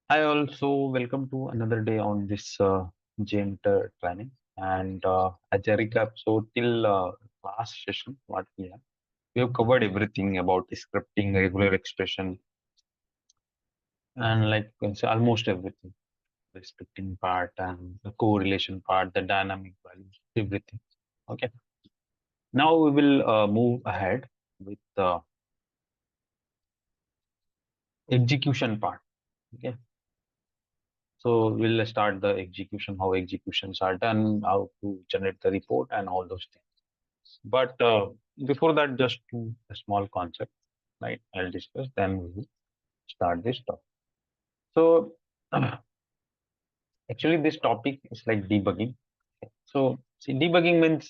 I also welcome to another day on this JMeter training. And as a recap, so till last session, what we have covered everything about scripting, regular expression, and like it's almost everything. The scripting part and the correlation part, the dynamic values, everything. Okay. Now we will move ahead with the execution part. Okay. So we'll start the execution, how executions are done, how to generate the report, and all those things. But before that, just a small concept, right? I'll discuss, then we will start this topic. So, actually, this topic is like debugging. So, see, debugging means,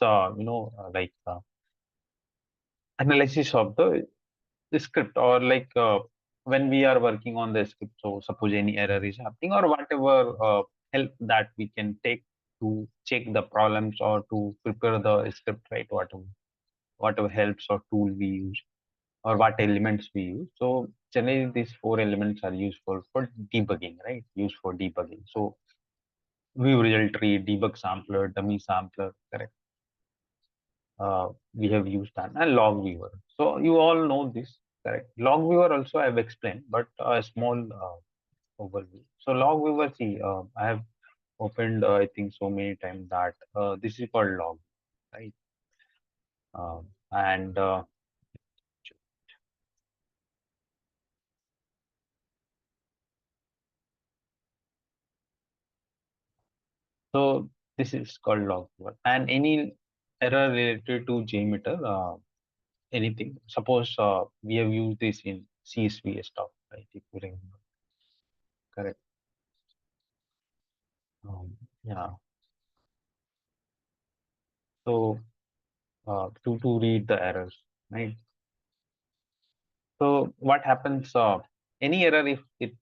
analysis of the script, or like when we are working on the script. So, suppose any error is happening, or whatever help that we can take to check the problems or to prepare the script, right? Whatever helps or tool we use or what elements we use. So generally these four elements are useful for debugging, right? Used for debugging. So view result tree, debug sampler, dummy sampler, correct? We have used that and log viewer. So you all know this, correct? Log viewer also I have explained, but a small overview. So log viewer, see, I have opened I think so many times that this is called log, right? And So this is called log viewer. And any error related to JMeter, anything. Suppose we have used this in CSV stuff, right? If you remember, correct. Yeah. So to read the errors, right? So what happens? Any error if it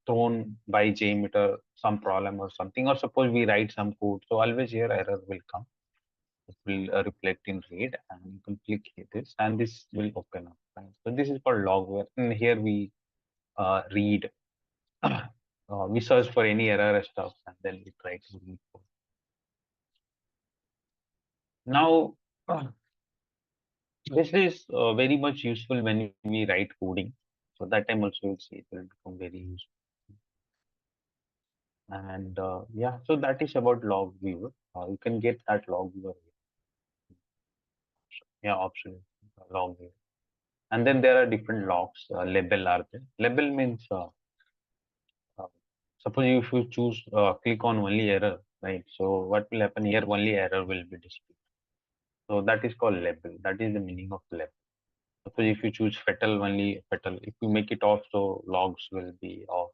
thrown by JMeter, some problem or something, or suppose we write some code, so always here error will come. It will reflect in read, and you can click here this, and this will open up. Right? So this is called logware, and here we read. We search for any error stuff, and then we try to read. Now, this is very much useful when we write coding. So that time also you'll see it will become very useful. And yeah, so that is about log viewer. You can get that log viewer. Yeah, option log viewer. And then there are different logs. Label are there. Label means uh, suppose if you choose click on only error, right? So what will happen here? Only error will be displayed. So that is called label. That is the meaning of label. Suppose if you choose fatal only fatal, if you make it off, so logs will be off.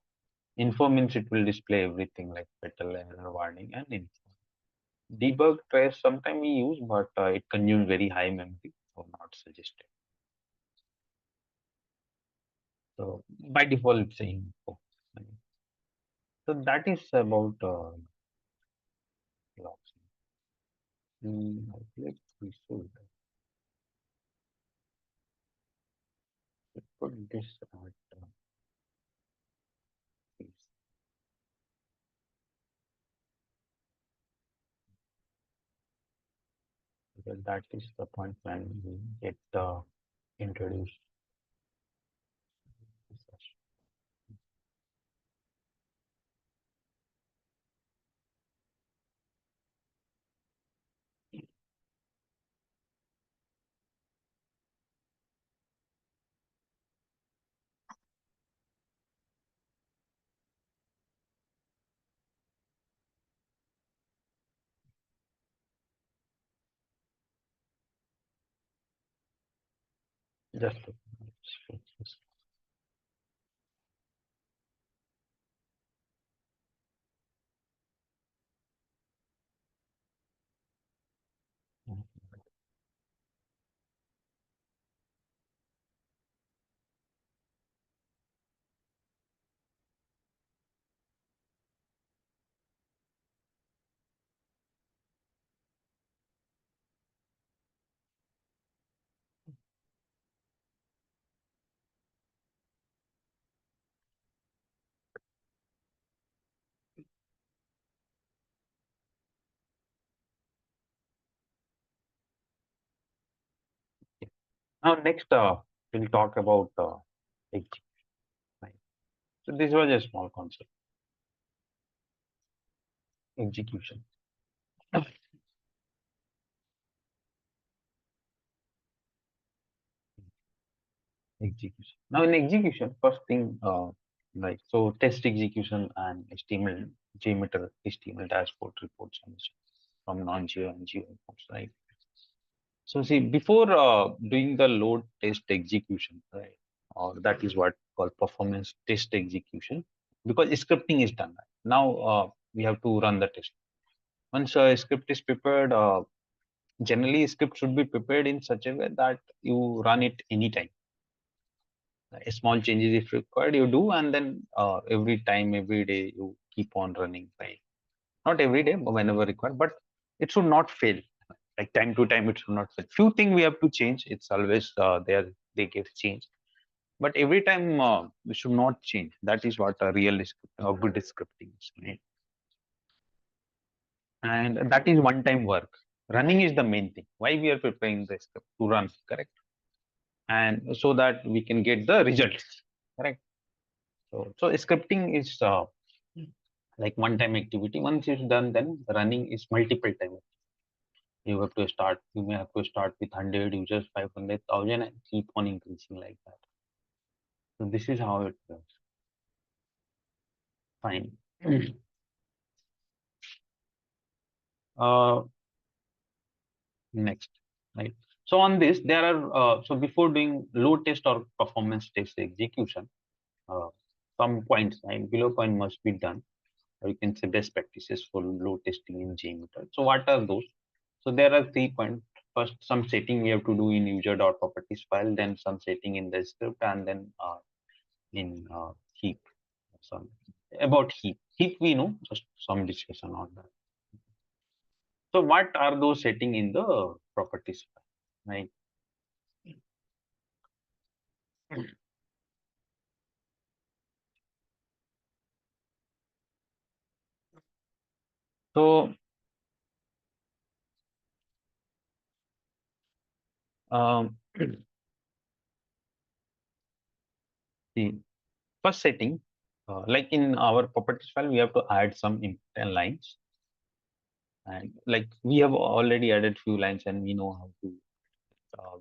Info means it will display everything like fatal, error warning, and info. Debug trace sometimes we use, but it consumes very high memory, so not suggested. So by default, it's saying info. So that is about logs. I think we should put this at this, because that is the point when we get introduced. Just Now next, we'll talk about execution. Right? So this was a small concept, execution. Execution. Now in execution, first thing, like so, test execution and HTML, JMeter, HTML dashboard reports and from non-geo and geo reports, right? So see, before doing the load test execution, right, or that is what called performance test execution, because scripting is done. Right? Now we have to run the test. Once a script is prepared, generally script should be prepared in such a way that you run it anytime. A small changes if required, you do, and then every time, every day, you keep on running. Right? Not every day, but whenever required, but it should not fail. Like time to time, it should not fail. Few things we have to change. It's always there. They get changed, but every time we should not change. That is what a real good scripting is. Right? And that is one time work. Running is the main thing. Why we are preparing the script to run, correct? And so that we can get the results, correct? So scripting is like one time activity. Once it's done, then running is multiple time. You have to start, you may have to start with 100 users, 500,000, and keep on increasing like that. So this is how it works. Fine. uh, Next, right? So on this, there are, so before doing load test or performance test execution, uh, some points, right? Below point must be done. Or you can say best practices for load testing in JMeter. So what are those? So there are 3 points. First, some setting we have to do in user.properties file, then some setting in the script, and then in heap. Some about heap. Heap we know, just some discussion on that. So what are those setting in the properties file, right? So um, the first setting, like in our properties file, we have to add some important lines, and like we have already added few lines, and we know how to.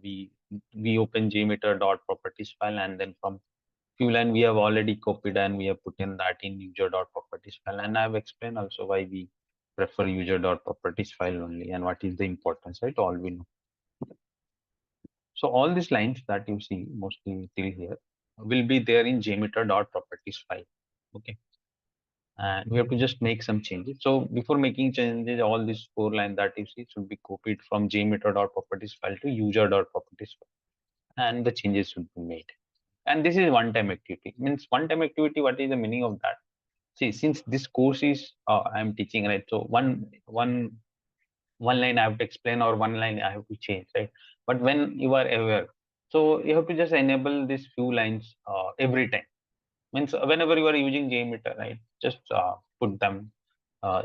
We open JMeter dot properties file, and then from few line we have already copied and we have put in that in user dot properties file, and I have explained also why we prefer user dot properties file only and what is the importance, right? All we know. So all these lines that you see mostly till here will be there in JMeter dot properties file. Okay. And we have to just make some changes. So before making changes, all these 4 lines that you see should be copied from JMeter dot properties file to user dot properties file, and the changes should be made. And this is one-time activity. Means one-time activity. What is the meaning of that? See, since this course is I'm teaching, right? So one line I have to explain or one line I have to change, right? But when you are aware, so you have to just enable these few lines every time. Means whenever you are using JMeter, right? Just put them.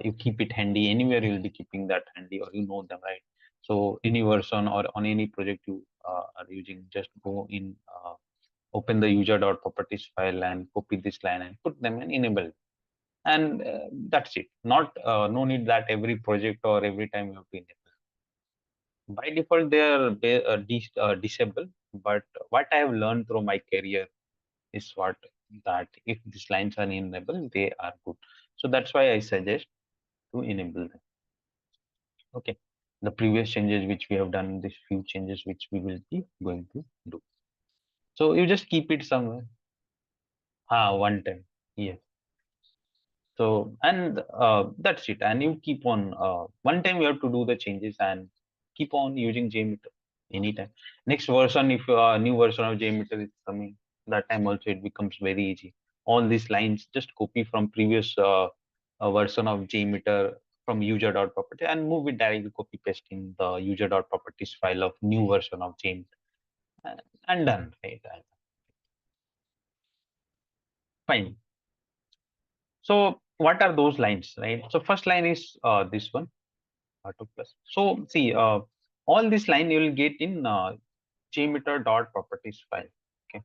You keep it handy anywhere. You will be keeping that handy, or you know them, right? So any version or on any project you are using, just go in, open the user.properties file and copy this line and put them and enable. And that's it. Not no need that every project or every time you have to enable. By default, they are disabled. But what I have learned through my career is what that if these lines are enabled, they are good. So that's why I suggest to enable them. Okay. The previous changes which we have done, these few changes which we will be going to do. So you just keep it somewhere. One time. Yes. So and that's it. And you keep on one time you have to do the changes and keep on using JMeter anytime. Next version, if new version of JMeter is coming, that time also it becomes very easy. All these lines just copy from previous version of JMeter from user.property and move it directly, copy paste in the user.properties file of new version of JMeter, and done, right? And fine. So what are those lines, right? So first line is this one. Auto plus. So see, all this line you will get in JMeter dot properties file. Okay.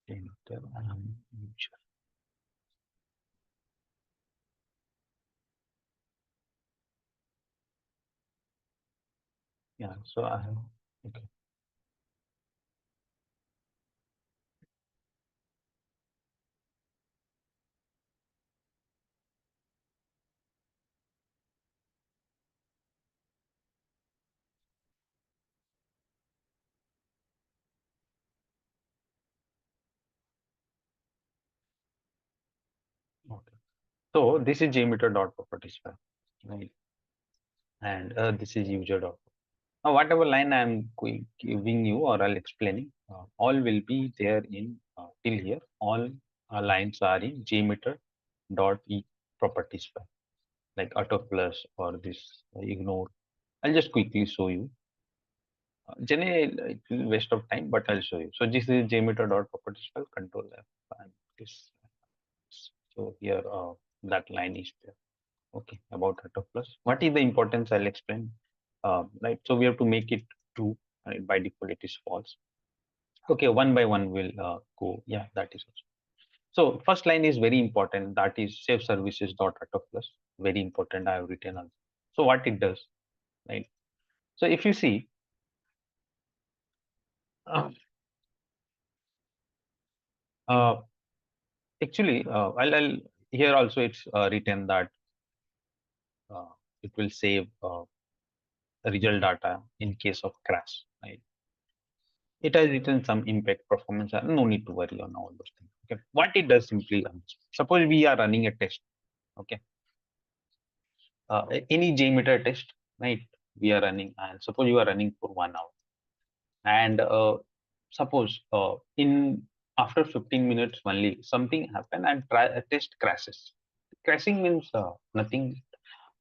JMeter user. Yeah. So I have. Okay. Okay. So this is JMeter dot properties file, right? And this is user dot. Now, whatever line I'm giving you or I'll explaining, all will be there in till here. All lines are in JMeter dot e properties file, like auto plus or this ignore. I'll just quickly show you. Generally, it will waste of time, but I'll show you. So this is JMeter dot properties file control F and this. So here that line is there. Okay, about auto plus. What is the importance? I'll explain. Right. So we have to make it true. Right? By default, it is false. Okay, one by one we'll go. Yeah, that is also. So first line is very important. That is save services dot auto plus. Very important. I have written on. So what it does, right? So if you see, uh, uh, actually, I'll here also it's written that uh, it will save result data in case of crash. Right? It has written some impact performance. No need to worry on all those things. Okay. What it does simply, suppose we are running a test. Okay. Any JMeter test, right? We are running, and suppose you are running for 1 hour, and suppose in after 15 minutes only something happen and a test crashes. Crashing means nothing.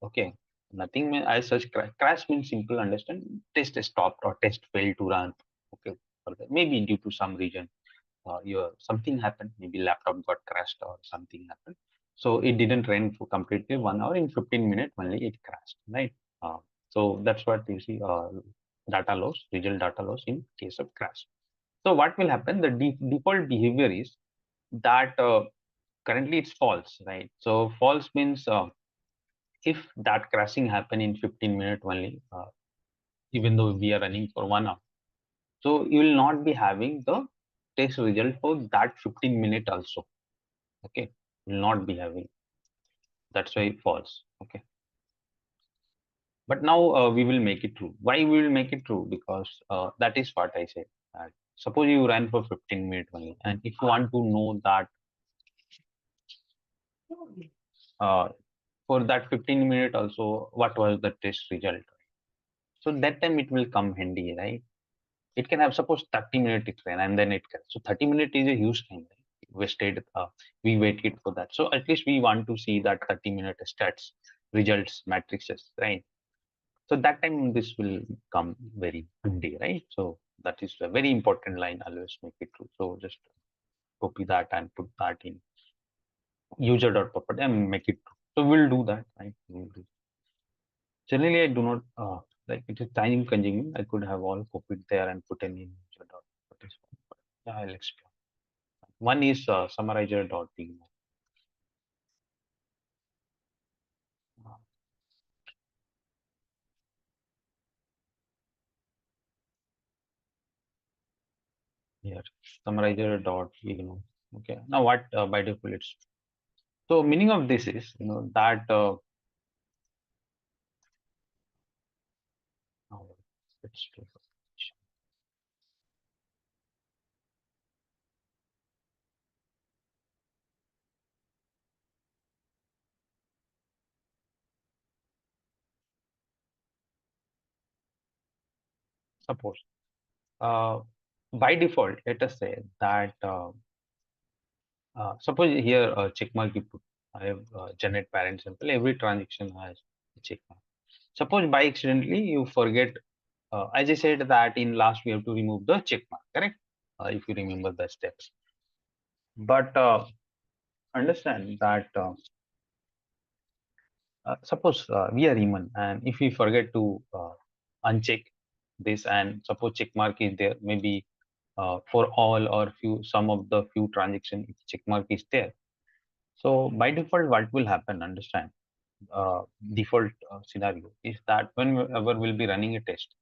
Okay. Nothing means as such crash means simple understand test is stopped or test failed to run. Okay. Maybe due to some reason your something happened, maybe laptop got crashed or something happened, so it didn't run for completely 1 hour. In 15 minutes only it crashed, right? So that's what you see, data loss, result data loss in case of crash. So what will happen, the default behavior is that currently it's false, right? So false means if that crashing happen in 15 minutes only, even though we are running for 1 hour, so you will not be having the test result for that 15 minute also. Okay, will not be having. That's why false. Okay, but now we will make it true. Why we will make it true? Because that is what I said. Suppose you ran for 15 minutes only, and if you want to know that uh, for that 15 minute also what was the test result, so that time it will come handy, right? It can have suppose 30 minutes it ran and then it can. So 30 minutes is a huge time, right? Wasted. We waited for that. So at least we want to see that 30-minute stats, results, matrices, right? So that time this will come very handy, right? So that is a very important line. Always make it true. So just copy that and put that in user.property and make it true. So we'll do that, right? Generally, I do not like it is time consuming. I could have all copied there and put in user.properties. Yeah, I'll explain. One is summarizer.py. Uh, Here, summarizer.py. Okay. Now, what by default it's so meaning of this is that now it's suppose uh, by default let us say that Suppose here a check mark you put. I have generate parent sample. Every transaction has a check mark. Suppose by accidentally you forget. As I said that in last we have to remove the check mark. Correct? If you remember the steps. But understand that suppose we are human, and if we forget to uncheck this, and suppose check mark is there, maybe for all or few some of the few transaction, if check mark is there. So by default, what will happen? Understand, default scenario is that whenever we'll be running a test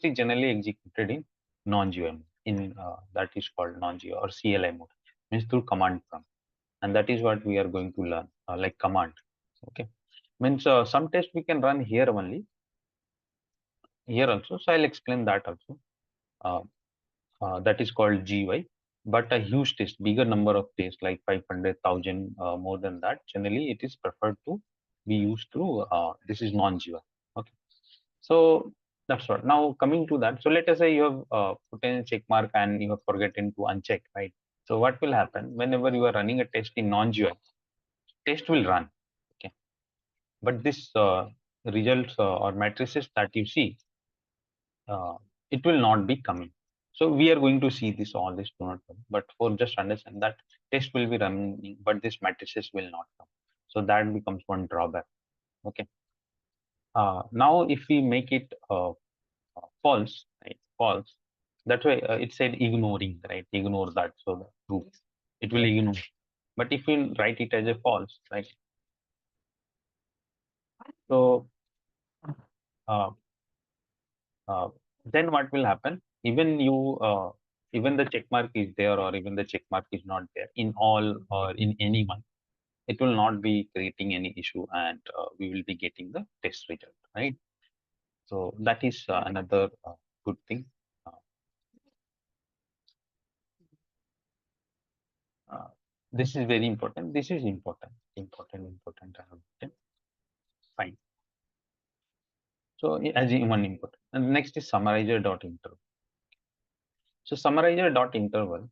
is generally executed in non-GUI mode, in that is called non-GUI or CLI mode, means through command prompt, and that is what we are going to learn, like command. Okay, means some test we can run here only, here also. So I'll explain that also. Uh, that is called GUI. But a huge test, bigger number of tests like 500,000, more than that, generally it is preferred to be used through, this is non-GUI. Okay. So that's what. Now coming to that. So let us say you have put in a check mark and you have forgotten to uncheck, right? So what will happen whenever you are running a test in non-GUI, test will run. Okay. But this results or matrices that you see, uh, it will not be coming. So we are going to see this, all this do not come. But for just understand that test will be running, but this matrices will not come. So that becomes one drawback. Okay. Now if we make it false, right? False. That's why it said ignoring, right? Ignore that. So the true, it will ignore. But if we write it as a false, right? So uh, uh, then what will happen? Even you, even the check mark is there or even the check mark is not there in all or in any one, it will not be creating any issue, and we will be getting the test result, right? So that is another good thing. Uh, uh, this is very important. This is important, important, and important. Fine. So as one important. And next is summarizer dot interval. So summarizer dot interval.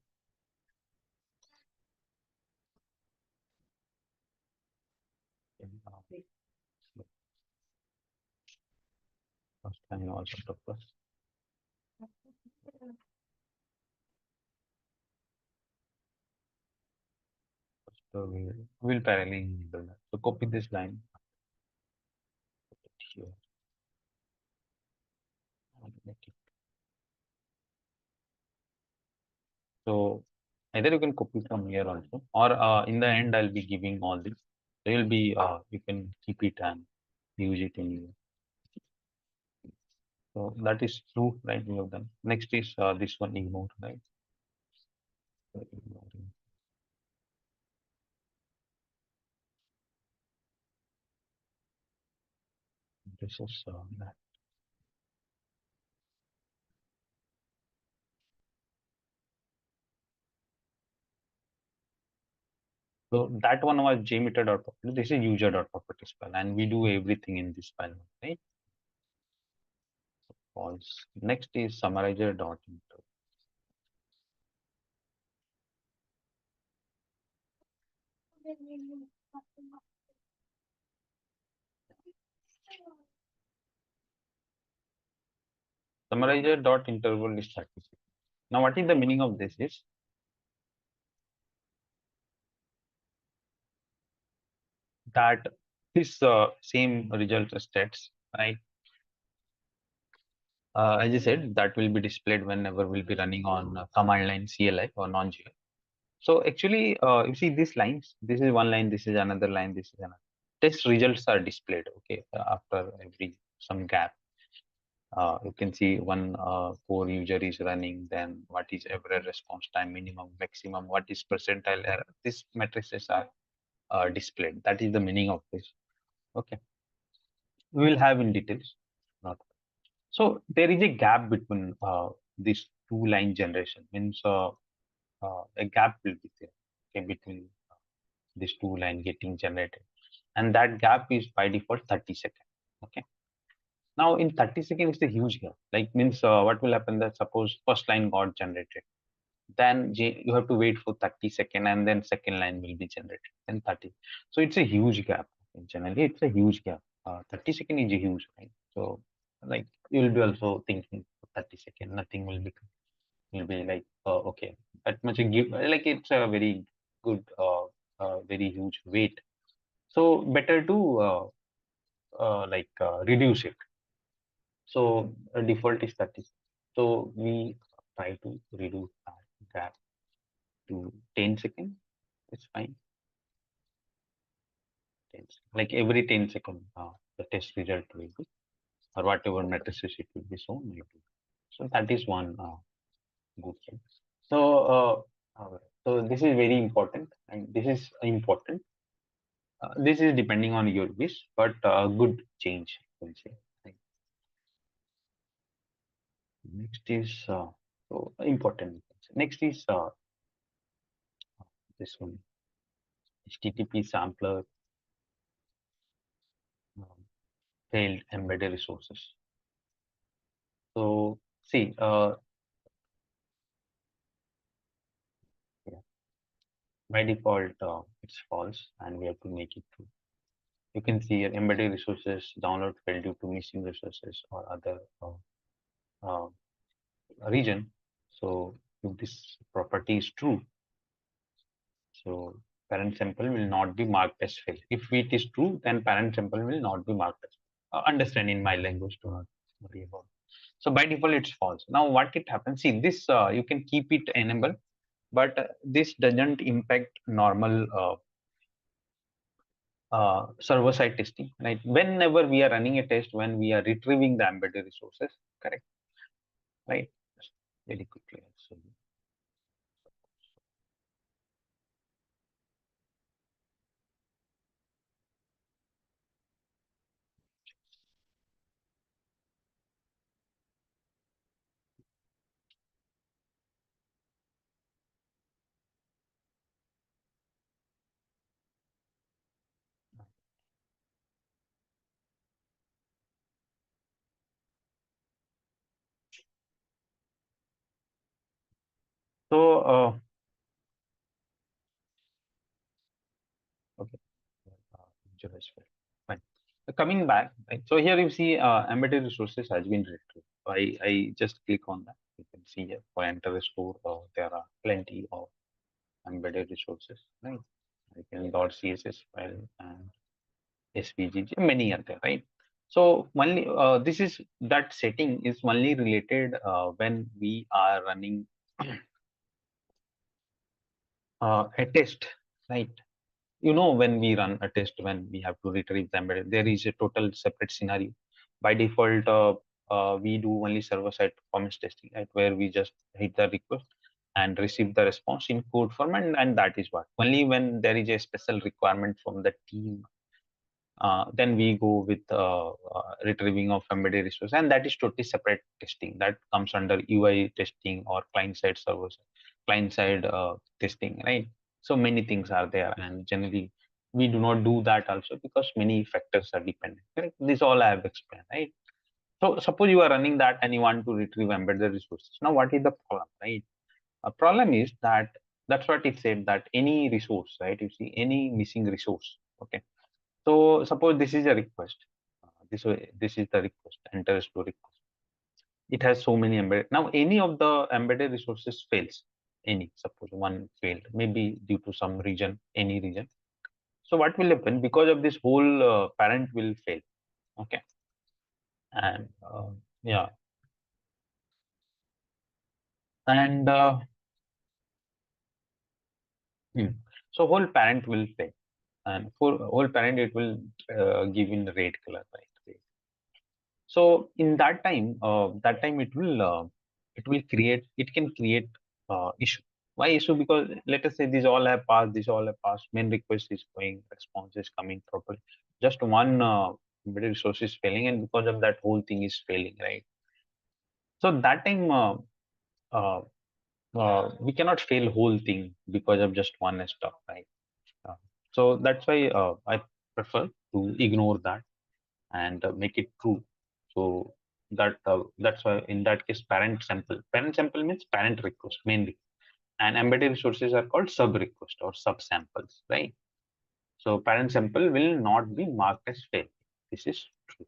First time also purpose. So we'll parallel enable that. So copy this line, put it here, and make it. So either you can copy from here also, or in the end I'll be giving all this. So you'll be you can keep it and use it anywhere. So that is true, right? We have done. Next is this one, ignore, right? So ignoring. This is that. So that one was JMeter dot property. This is user dot properties file, and we do everything in this file, right? False. Next is summarizer dot interval. Summarizer dot interval is 36. Now, what is the meaning of this is that this same result states, right? As I said, that will be displayed whenever we'll be running on command line CLI or non-GUI. So actually, you see these lines, this is one line, this is another line, this is another. Test results are displayed, okay, after every some gap. You can see one core user is running, then what is average response time, minimum, maximum, what is percentile error. These matrices are displayed. That is the meaning of this. Okay, we will have in details. Not so there is a gap between this two line generation. Means a gap will be there, okay, between this two line getting generated, and that gap is by default 30 seconds. Okay. Now in 30 seconds, it's a huge gap. Like means what will happen that suppose first line got generated. then you have to wait for 30 seconds, and then second line will be generated, then 30. So it's a huge gap. Generally, it's a huge gap. 30 seconds is a huge, right? So like you will be also thinking 30 seconds, nothing will be, you'll be like, okay, that much give, like it's a very good, very huge weight. So better to reduce it. So default is 30. So we try to reduce that gap to 10 seconds. It's fine. 10 seconds. Like every 10 seconds, the test result will be, or whatever matrices it will be shown. So that is one good thing. So so this is very important, and this is important. This is depending on your wish, but good change, I will say. Right. Next is so important. Next is this one, HTTP sampler, um, failed embedded resources. So see, yeah, by default it's false, and we have to make it true. You can see here embedded resources download failed due to missing resources or other uh, region. So if this property is true, so parent sample will not be marked as fail. If it is true, then parent sample will not be marked as understand in my language, do not worry about. So by default, it's false. Now what it happens, see this, you can keep it enabled, but this doesn't impact normal server side testing, right? Whenever we are running a test, when we are retrieving the embedded resources, correct, right? Just very quickly. So okay. July 12th. Fine. Coming back, right? So here you see embedded resources has been retrieved. I just click on that. You can see here for enter a store, there are plenty of embedded resources, right? I can .css file and SVG, many are there, right? So only this is that setting is only related when we are running a test, right? You know, when we run a test, when we have to retrieve the embedded, there is a total separate scenario. By default, we do only server side performance testing, right, where we just hit the request and receive the response in code form, and that is what. Only when there is a special requirement from the team, then we go with retrieving of embedded resource, and that is totally separate testing that comes under UI testing or client side servers, client side testing, right? So many things are there, and generally we do not do that also because many factors are dependent. Correct? This all I have explained, right? So suppose you are running that and you want to retrieve embedded resources. Now, what is the problem, right? A problem is that that's what it said, that any resource, right? You see any missing resource, okay? So suppose this is a request. This is the request. Enter to request. It has so many embedded. Now any of the embedded resources fails. Any, suppose one failed, maybe due to some region, any region. So what will happen? Because of this, whole parent will fail. Okay, and yeah, and hmm. So whole parent will fail, and for whole parent it will give in red color, right? So in that time it will create, it can create issue. Why issue? Because let us say these all have passed, these all have passed, main request is going, response is coming properly. Just one embedded resource is failing, and because of that whole thing is failing, right? So that time uh, we cannot fail whole thing because of just one stuff, right? Uh, so that's why I prefer to ignore that and make it true. So that's why in that case parent sample means parent request mainly. and embedded resources are called sub request or sub samples, right? So parent sample will not be marked as fail. This is true.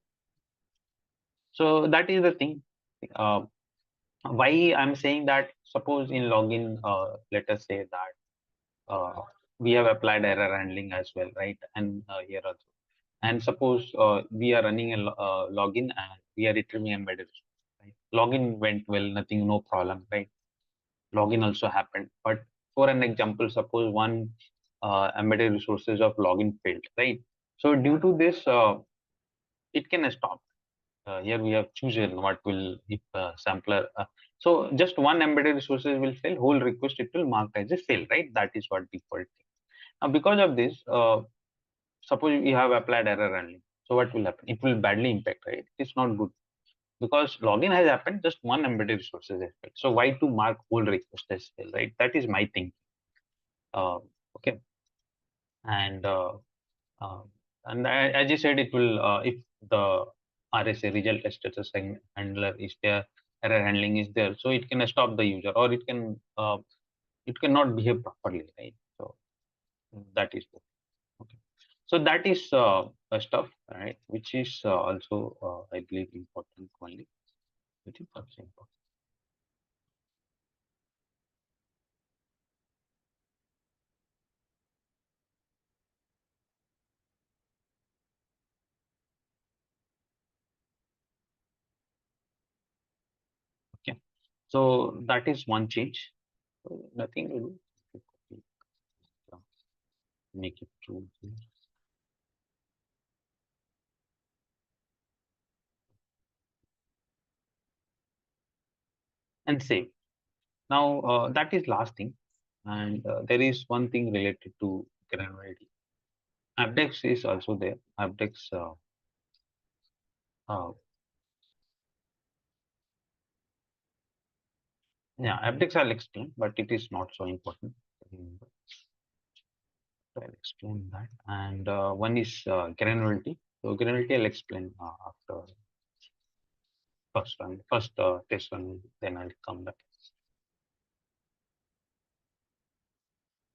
So that is the thing. Uh, why I'm saying that, suppose in login, let us say that we have applied error handling as well, right? And here also. And suppose we are running a login and we are retrieving embedded. Right? Login went well, nothing, no problem, right? Login also happened. But for an example, suppose one embedded resources of login failed, right? So due to this, it can stop. Here we have chosen what will if sampler. So just one embedded resources will fail, whole request it will mark as a fail, right? That is what default. Now because of this, suppose you have applied error handling. So what will happen? It will badly impact, right? It's not good because login has happened, just one embedded resources has failed. So why to mark whole request as fail, right? That is my thinking. Uh, okay, and uh, as you said, it will if the RSA result status handler is there, error handling is there, so it can stop the user or it cannot behave properly, right? So that is the okay. So that is stuff, right? Which is also I believe important only. Which is also important. Okay. So that is one change. So nothing to do. Make it true and save. Now that is last thing, and there is one thing related to granularity. Abdex is also there. Abdex, uh, yeah, Abdex I'll explain, but it is not so important. So I'll explain that. And one is granularity. So granularity I'll explain after first one, first test one, then I'll come back.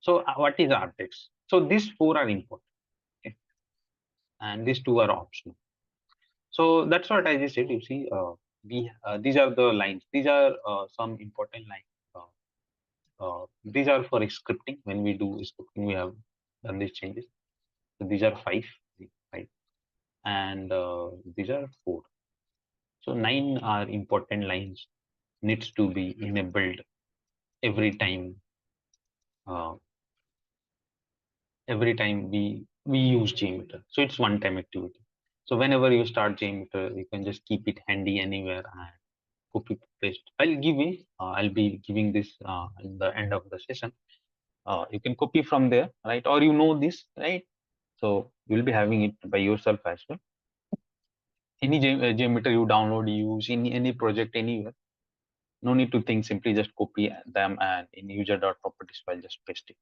So what is Abdex? So these four are important, okay? And these two are optional. So that's what I just said. You see, these are the lines. These are some important lines. These are for scripting. When we do scripting, we have done these changes. So these are five, and these are four. So nine are important lines needs to be enabled every time. Uh, every time we use JMeter. So it's one-time activity. So whenever you start JMeter, you can just keep it handy anywhere and copy paste. I'll be giving this in the end of the session. You can copy from there, right? Or you know this, right? So you'll be having it by yourself as well. Any JMeter you download, use in any project anywhere. No need to think. Simply just copy them and in user.properties file just paste it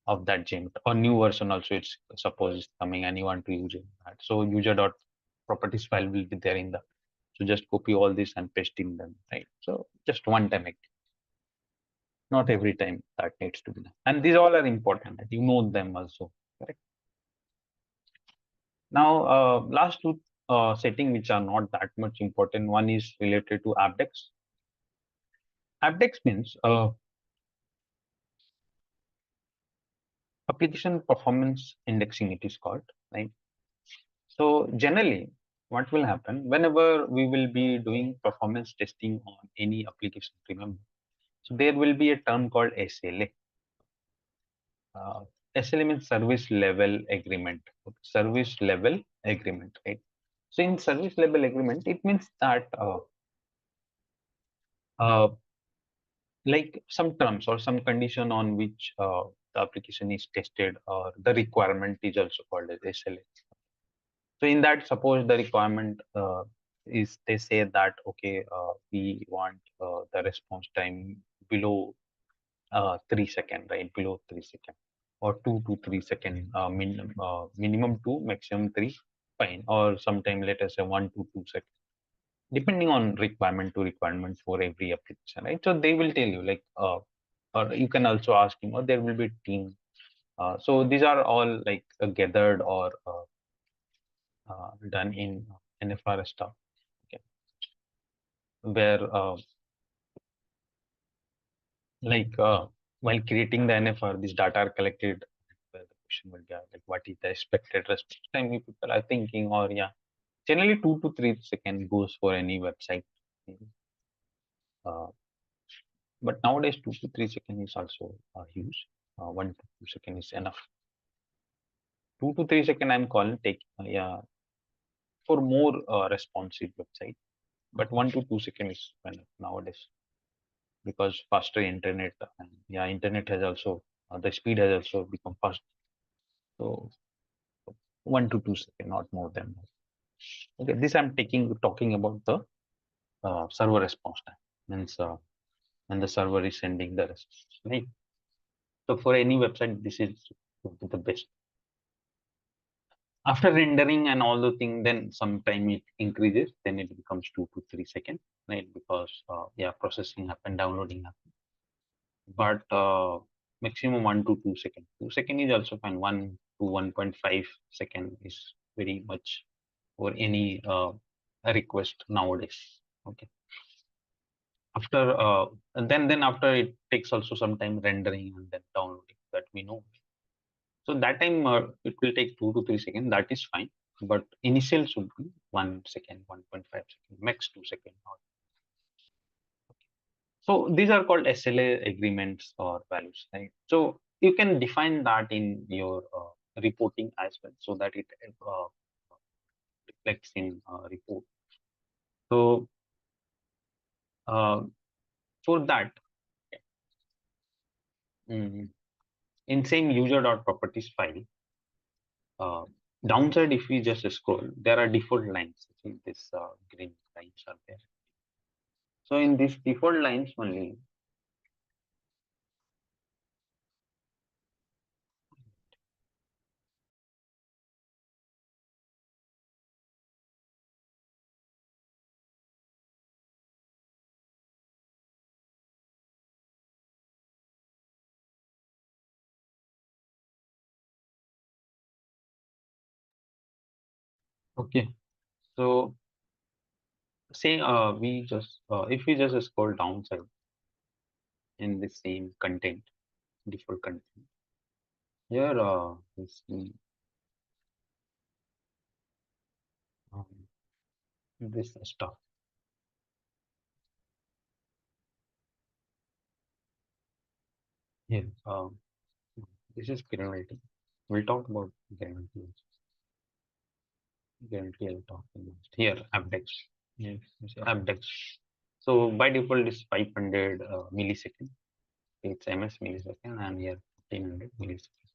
of that JMeter or new version also. It's suppose it's coming and you want to use it. Right? So user.properties file will be there in the. So just copy all this and paste in them, right? So just one time activity. Not every time that needs to be done. And these all are important. That you know them also, correct? Now, last two setting which are not that much important. One is related to Abdex. Abdex means application performance indexing. It is called, right? So generally, what will happen whenever we will be doing performance testing on any application? Remember, so there will be a term called SLA. SLA means service level agreement. Service level agreement, right? So in service level agreement, it means that uh, like some terms or some condition on which the application is tested or the requirement is also called as SLA. So in that, suppose the requirement is they say that okay, we want the response time below 3 seconds, right? Below 3 seconds or 2 to 3 seconds, minimum 2, maximum 3, fine. Or sometime let us say 1 to 2 seconds. depending on requirement to requirement for every application, right? So they will tell you like, or you can also ask him, or there will be a team. So these are all like gathered or done in NFR stuff, okay, where like while creating the NFR, these data are collected. Where the question will be like, what is the expected response time you people are thinking, or yeah, generally 2 to 3 seconds goes for any website. Uh, but nowadays 2 to 3 seconds is also huge. 1 to 2 seconds is enough. 2 to 3 seconds I'm calling take yeah for more responsive website, but 1 to 2 seconds is enough nowadays because faster internet and yeah internet has also the speed has also become fast. So 1 to 2 seconds, not more than that. Okay, this I'm talking about the server response time means when the server is sending the response, right? So for any website, this is the best. After rendering and all the thing, then sometime it increases, then it becomes 2 to 3 seconds, right? Because yeah, processing happen, downloading happen. But maximum 1 to 2 seconds. 2 seconds is also fine. 1 to 1.5 seconds is very much for any request nowadays. Okay. After and then after it takes also some time rendering and then downloading, that we know. So that time it will take 2 to 3 seconds. That is fine. But initial should be 1 second, 1.5 seconds, max 2 seconds. So these are called SLA agreements or values, right? So you can define that in your reporting as well, so that it reflects in report. So uh, for that, mm, in same user.properties file, uh, downside if we just scroll, there are default lines. See this green lines are there. So in these default lines only, okay. So say we just if we just scroll downside in the same content, default content, here um, this stuff here. This is guarantee. We'll talk about guarantee. Guarantee I'll talk about here. Abdex. Yes, Abdex. So by default is 500 millisecond. It's ms millisecond and here 1500 millisecond.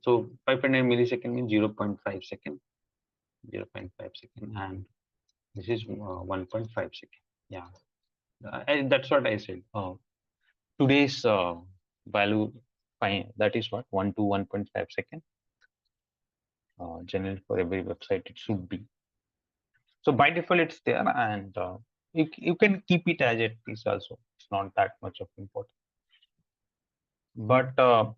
So 500 millisecond means 0.5 second, 0.5 second, and this is 1.5 second. Yeah, that's what I said. Today's value, fine, that is what 1 to 1.5 second. Generally for every website it should be. So by default it's there, and you can keep it as it is also. It's not that much of important. But um,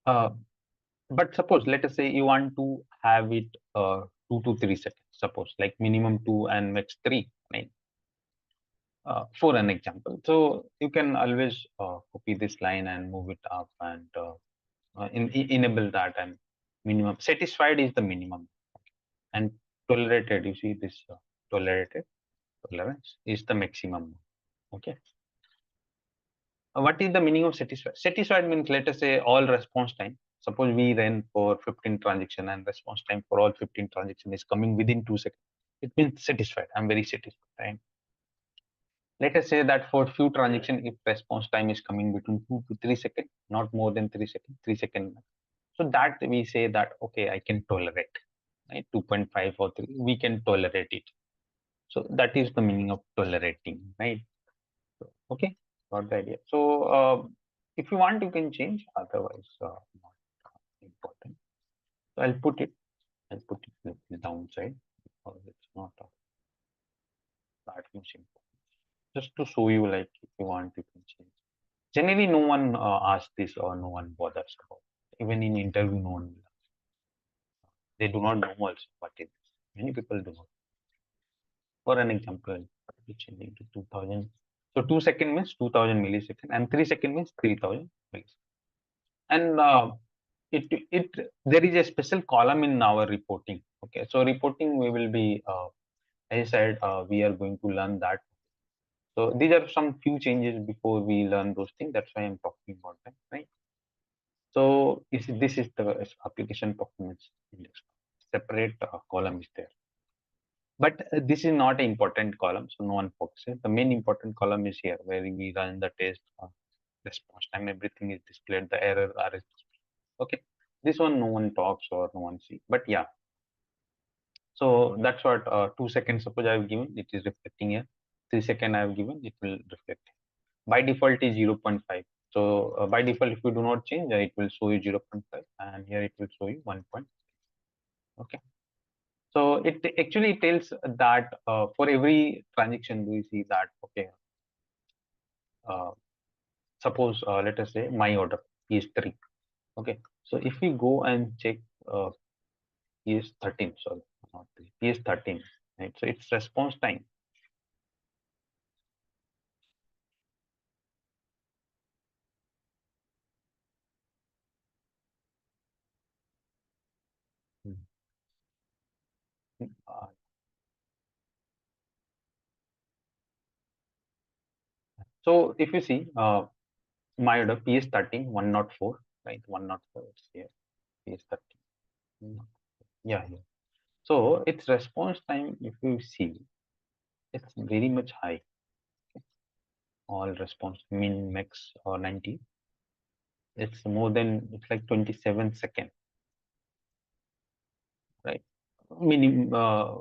uh, but suppose let us say you want to have it 2 to 3 seconds. Suppose like minimum 2 and max 3, right? For an example, so you can always copy this line and move it up and enable that, and minimum satisfied is the minimum, and tolerated, you see this tolerated tolerance is the maximum. Okay. What is the meaning of satisfied? Satisfied means let us say all response time. Suppose we ran for 15 transaction and response time for all 15 transaction is coming within 2 seconds. It means satisfied. I'm very satisfied. Right? Let us say that for few transaction, if response time is coming between 2 to 3 seconds, not more than 3 seconds, 3 seconds. So that we say that okay, I can tolerate, right? 2.5 or 3, we can tolerate it. So that is the meaning of tolerating, right? So, okay, got the idea. So if you want, you can change. Otherwise, not important. So I'll put it with the downside because it's not that much important. Just to show you, like, if you want, you can change. Generally, no one asks this or no one bothers about. Even in interview, no one will. They do not know also what it is. Many people do not. For an example, I'll change it to 2000. So 2 second means 2000 millisecond, and 3 second means 3000 millisecond. And it there is a special column in our reporting. Okay, so reporting we will be, as I said, we are going to learn that. So these are some few changes before we learn those things. That's why I'm talking about them, right? So this is the application performance index. Separate column is there. But this is not an important column, so no one focuses. The main important column is here, where we run the test, response time, everything is displayed, the error are displayed. Okay, this one no one talks or no one see. But yeah, so that's what 2 seconds. Suppose I have given, it is reflecting here. 3 second I have given, it will reflect. By default is 0.5. So by default, if you do not change, it will show you 0.5, and here it will show you 1. Okay. So it actually tells that for every transaction, we see that, okay, uh, suppose let us say my order is 3. Okay. So if we go and check uh, is 13, sorry, not 3, is 13, right? So its response time. Uh, so if you see my order PS13 104, right? 104, it's here. PS13. Yeah, yeah. So its response time, if you see, it's very much high. All response min max or 90. It's more than, it's like 27 seconds, right? Meaning all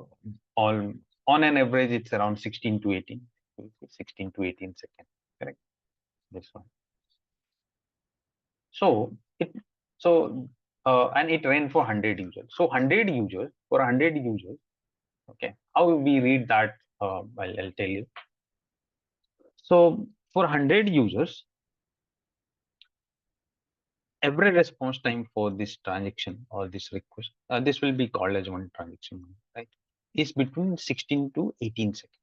on an average, it's around 16 to 18, 16 to 18 seconds, correct? This one. So it and it ran for 100 users. So 100 users for 100 users. Okay, how we read that? I'll tell you. So for 100 users, every response time for this transaction or this request, this will be called as one transaction, right? Is between 16 to 18 seconds.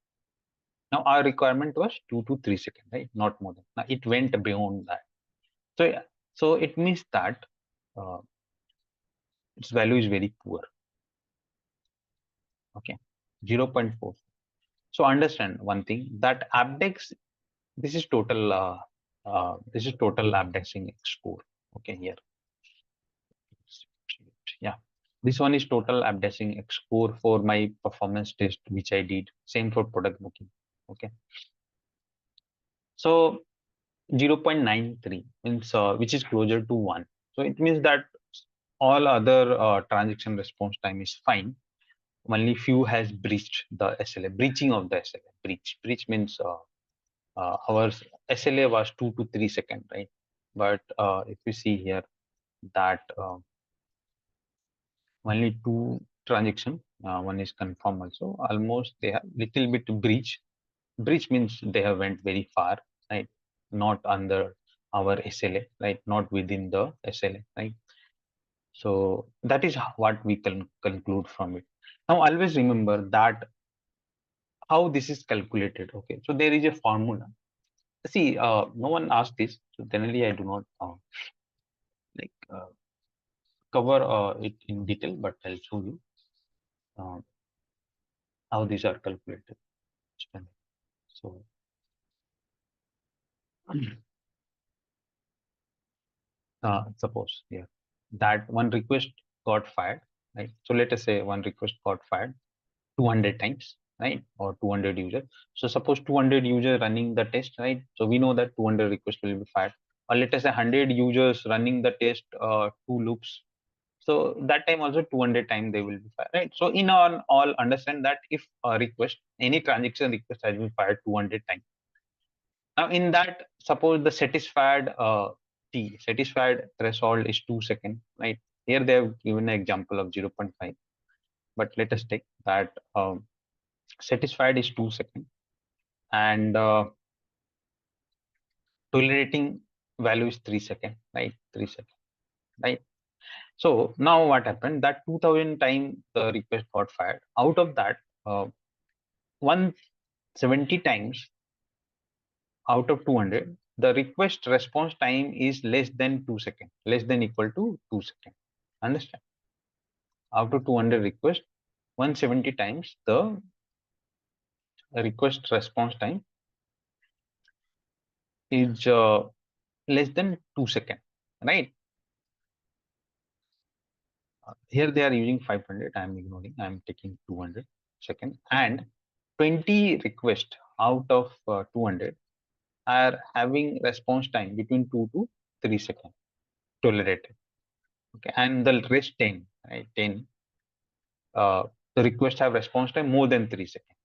Now our requirement was 2 to 3 seconds, right? Not more than. Now it went beyond that. So yeah, so it means that uh, its value is very poor. Okay, 0.4. So understand one thing, that Abdex, this is total Abdexing score. Okay, here. Yeah, this one is total Abdexing score for my performance test, which I did. Same for product booking. Okay, so 0.93 means which is closer to 1. So it means that all other transaction response time is fine. Only few has breached the SLA, breaching of the SLA. Breach means our SLA was 2 to 3 seconds, right? But if you see here that only 2 transaction, one is confirmed also. Almost they have little bit breach. Breach means they have went very far, right? Not under our SLA, right? Not within the SLA, right? So that is what we can conclude from it. Now always remember that how this is calculated. Okay, so there is a formula. See, no one asked this, so generally I do not like cover it in detail, but I'll show you uh, how these are calculated. So suppose here that one request got fired, right? So let us say one request got fired 200 times, right? Or 200 users. So suppose 200 users running the test, right? So we know that 200 requests will be fired. Or let us say 100 users running the test, 2 loops. So that time also 200 times they will be fired, right? So in all understand that if a request, any transaction request has been fired 200 times. Now in that, suppose the satisfied threshold is 2 seconds, right? Here they have given an example of 0.5, but let us take that satisfied is 2 seconds and tolerating value is 3 seconds, right? 3 seconds, right? So now what happened? That 2000 time the request got fired. Out of that, 170 times out of 200, the request response time is less than 2 seconds, less than equal to 2 seconds. Understand? Out of 200 requests, 170 times the request response time is less than 2 seconds, right? Here they are using 500. I am ignoring. I am taking 200 seconds, and 20 requests out of 200 are having response time between 2 to 3 seconds tolerated. Okay, and the rest 10, right? 10, the request have response time more than 3 seconds.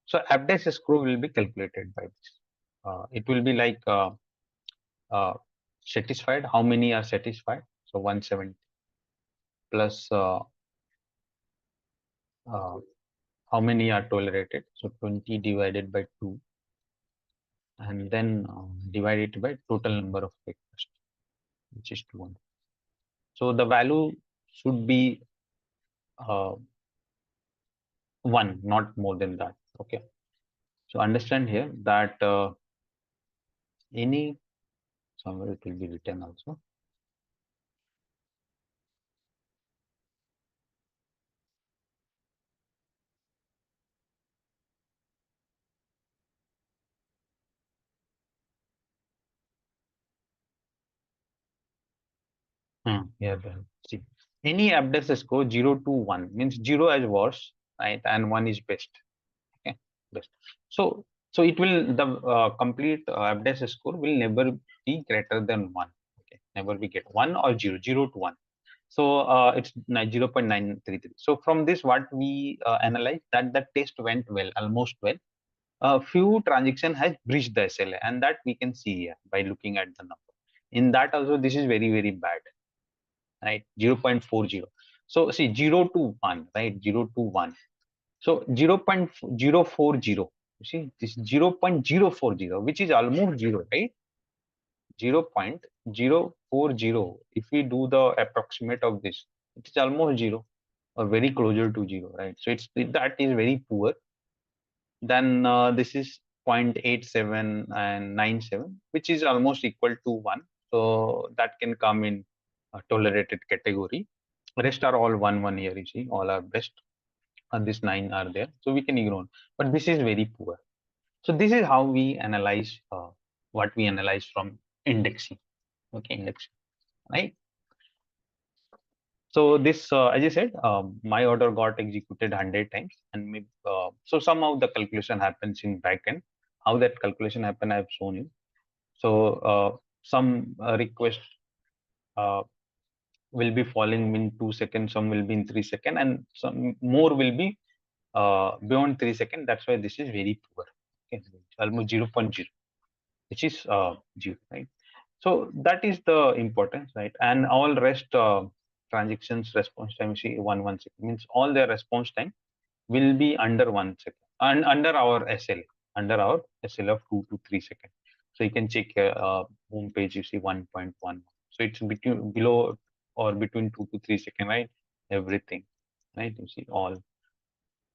So abdes score will be calculated by this. It will be like uh, satisfied. How many are satisfied? So 170 plus uh, how many are tolerated? So 20 divided by 2, and then divide it by total number of requests, which is 200. So the value should be 1, not more than that. Okay. So understand here that any, somewhere it will be written also. Here, see, any abdes score 0 to 1 means 0 as worst, right, and 1 is best. Okay, best. So it will, the complete abdes score will never be greater than 1. Okay, never be get 1 or 0, 0 to 1. So it's 0.933. So from this, what we analyze that the test went well, almost well. A few transaction has breached the SLA, and that we can see here by looking at the number. In that also, this is very, very bad, right? 0.40. So see, 0 to 1, right? 0 to 1. So 0.040. You see, this 0.040, which is almost 0, right? 0.040. If we do the approximate of this, it is almost 0 or very closer to 0, right? So that is very poor. Then this is 0.87 and 97, which is almost equal to 1. So that can come in a tolerated category. Rest are all 1 year, you see, all are best. And these 9 are there. So we can ignore. But this is very poor. So this is how we analyze what we analyze from indexing. Okay, indexing, right? So this, as I said, my order got executed 100 times, and maybe, so somehow the calculation happens in backend. How that calculation happen, I have shown you. So some request uh, will be falling in 2 seconds, some will be in 3 seconds, and some more will be beyond 3 seconds. That's why this is very poor. Okay, almost 0.0, which is 0, right? So that is the importance, right? And all rest transactions response time, you see, 1 second means all their response time will be under 1 second, and under our SLA, of 2 to 3 seconds. So you can check home page, you see 1.1. So it's between below or between 2 to 3 seconds, right? Everything, right? You see all.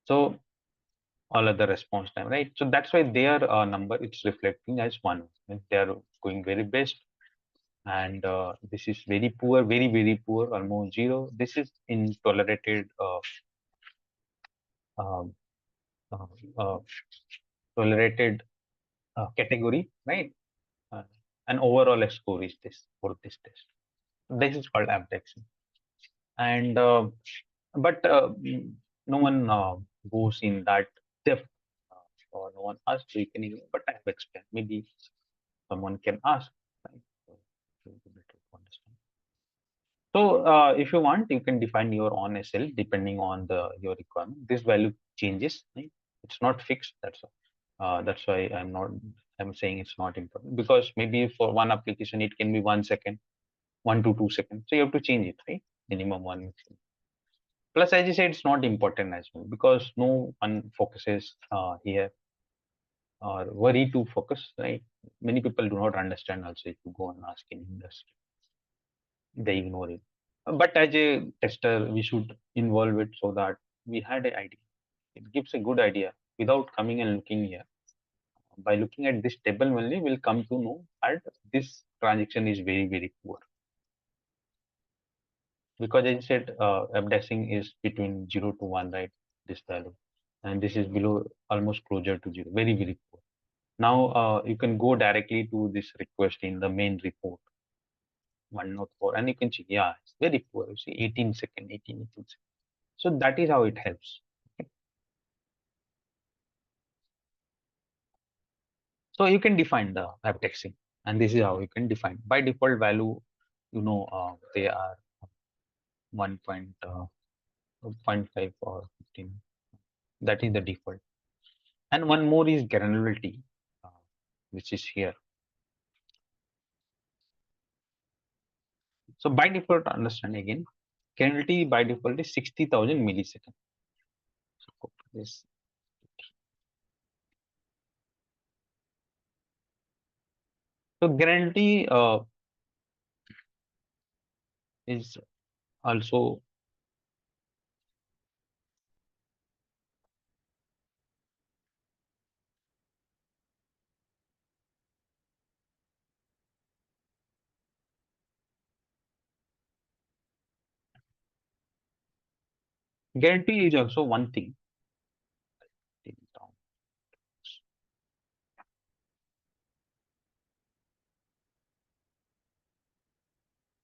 So all other response time, right? So that's why their number it's reflecting as 1. They are going very best, and this is very poor, very, very poor, almost 0. This is in tolerated um, uh, uh, tolerated category, right? Uh, and overall score is this for this test. This is called abduction, and but no one goes in that depth, or no one asks. So you can ignore, but I have explained. Maybe someone can ask, right? So it will be better to understand. So if you want, you can define your own SL depending on the your requirement. This value changes, right? It's not fixed. That's why I'm saying it's not important, because maybe for one application it can be 1 second, 1 to 2 seconds. So you have to change it, right? Minimum one. Maximum. Plus, as you said, it's not important as well, because no one focuses here or worry to focus, right? Many people do not understand also. If you go and ask in industry, they ignore it. But as a tester, we should involve it so that we had an idea. It gives a good idea without coming and looking here. By looking at this table only, we'll come to know that this transaction is very, very poor. Because as I said, updashing is between 0 to 1, right? This value. And this is below, almost closer to 0. Very, very poor. Now, you can go directly to this request in the main report, 104, and you can see, yeah, it's very poor. You see, 18 second, 18 seconds. So that is how it helps. Okay. So you can define the hypertexting, and this is how you can define. By default value, they are 1.5 or 15. That is the default. And one more is granularity, uh, which is here. So by default, understand again, granularity by default is 60,000 milliseconds. So copy this. So granularity is also guarantee is also one thing. Take it down,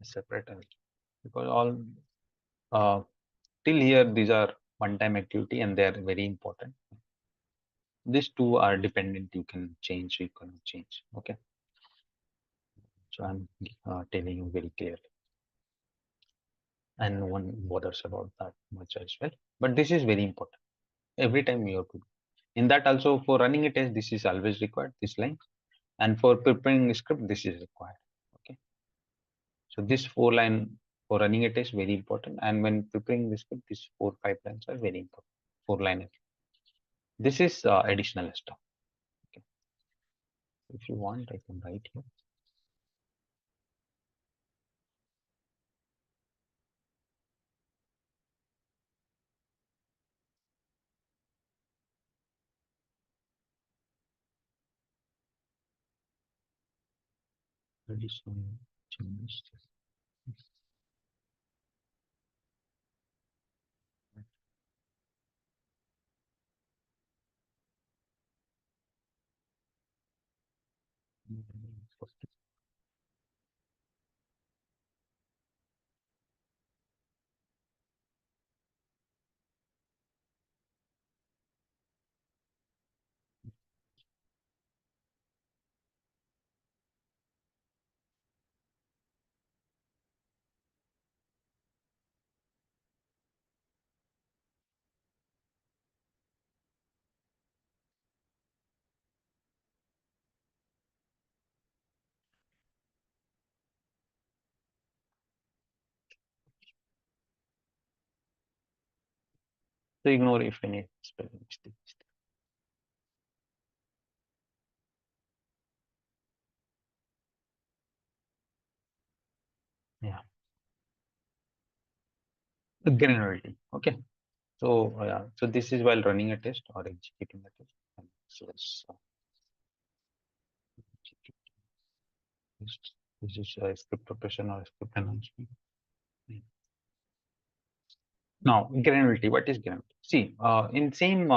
separate because all till here these are one-time activity and they are very important. These two are dependent. You can change. You can change. Okay. So I'm telling you very clearly, and no one bothers about that much as well. But this is very important. Every time you have to. In that also, for running a test, this is always required. This line, and for preparing a script, this is required. Okay. So this 4 line for running a test very important, and when preparing the script, these 4 5 lines are very important. 4 line. This is additional stuff. Okay. If you want, I can write here. Additional changes. So ignore if any spelling mistake. Yeah. The granularity. Okay. So yeah. So this is while running a test or executing a test. And so it's, this is a script preparation or script announcement. Yeah. Now granularity. What is granularity? See, in same